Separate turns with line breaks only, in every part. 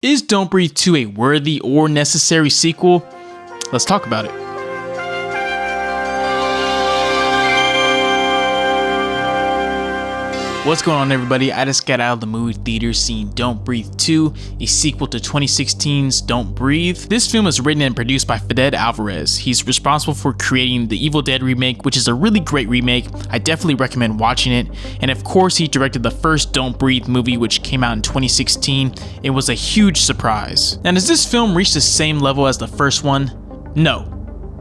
Is Don't Breathe 2 a worthy or necessary sequel? Let's talk about it. What's going on, everybody? I just got out of the movie theater seeing Don't Breathe 2, a sequel to 2016's Don't Breathe. This film is written and produced by Fede Alvarez. He's responsible for creating the Evil Dead remake, which is a really great remake. I definitely recommend watching it. And of course, he directed the first Don't Breathe movie, which came out in 2016. It was a huge surprise. Now, does this film reach the same level as the first one? No.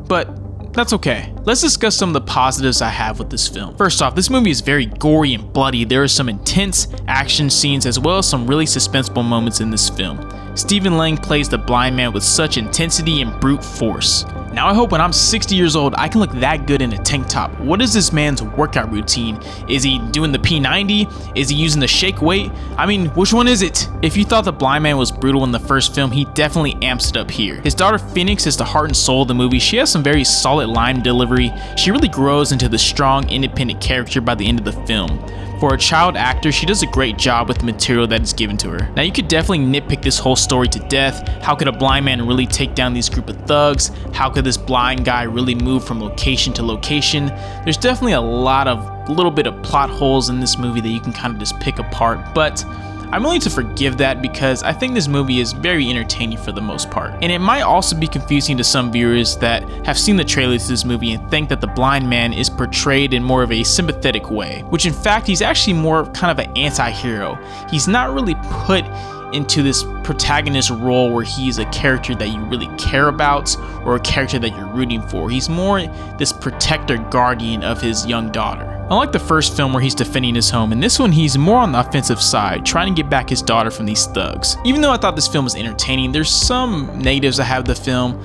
But that's okay. Let's discuss some of the positives I have with this film. First off, this movie is very gory and bloody. There are some intense action scenes as well as some really suspenseful moments in this film. Stephen Lang plays the blind man with such intensity and brute force. Now I hope when I'm 60 years old I can look that good in a tank top. What is this man's workout routine? Is he doing the P90? Is he using the shake weight? I mean, which one is it? If you thought the blind man was brutal in the first film, he definitely amps it up here. His daughter Phoenix is the heart and soul of the movie. She has some very solid line delivery. She really grows into the strong, independent character by the end of the film. For a child actor, she does a great job with the material that is given to her. Now you could definitely nitpick this whole story to death. How could a blind man really take down these group of thugs? How could this blind guy really move from location to location? There's definitely a little bit of plot holes in this movie that you can kind of just pick apart, but I'm willing to forgive that because I think this movie is very entertaining for the most part. And it might also be confusing to some viewers that have seen the trailers to this movie and think that the blind man is portrayed in more of a sympathetic way, which in fact he's actually more kind of an anti-hero. He's not really put into this protagonist role where he's a character that you really care about or a character that you're rooting for. He's more this protector guardian of his young daughter. Unlike the first film where he's defending his home, in this one he's more on the offensive side, trying to get back his daughter from these thugs. Even though I thought this film was entertaining, there's some negatives I have with the film.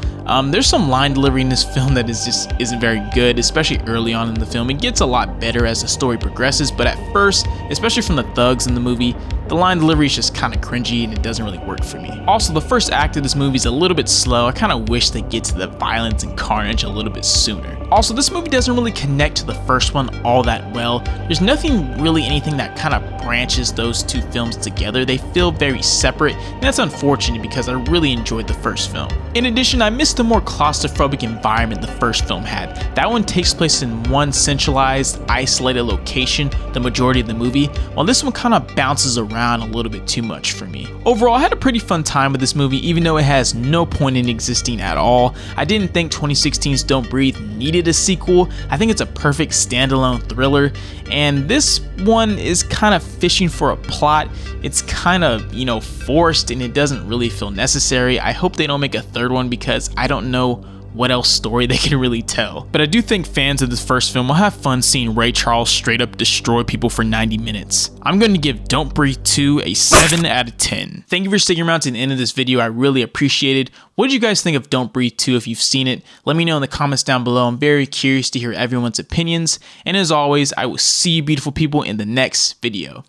There's some line delivery in this film that isn't very good, especially early on in the film. It gets a lot better as the story progresses, but at first, especially from the thugs in the movie, the line delivery is just kind of cringy and it doesn't really work for me. Also, the first act of this movie is a little bit slow. I kind of wish they get to the violence and carnage a little bit sooner. Also, this movie doesn't really connect to the first one all that well. There's anything that kind of branches those two films together. They feel very separate, and that's unfortunate because I really enjoyed the first film. In addition, I missed the more claustrophobic environment the first film had. That one takes place in one centralized, isolated location the majority of the movie, while this one kind of bounces around a little bit too much for me. Overall, I had a pretty fun time with this movie, even though it has no point in existing at all. I didn't think 2016's Don't Breathe needed a sequel. I think it's a perfect standalone thriller, and this one is kind of fishing for a plot. It's kind of, forced, and it doesn't really feel necessary. I hope they don't make a third one because I don't know what else story they can really tell. But I do think fans of this first film will have fun seeing Ray Charles straight up destroy people for 90 minutes. I'm going to give Don't Breathe 2 a 7 out of 10. Thank you for sticking around to the end of this video. I really appreciate it. What did you guys think of Don't Breathe 2 if you've seen it? Let me know in the comments down below. I'm very curious to hear everyone's opinions. And as always, I will see you beautiful people in the next video.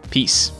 Peace.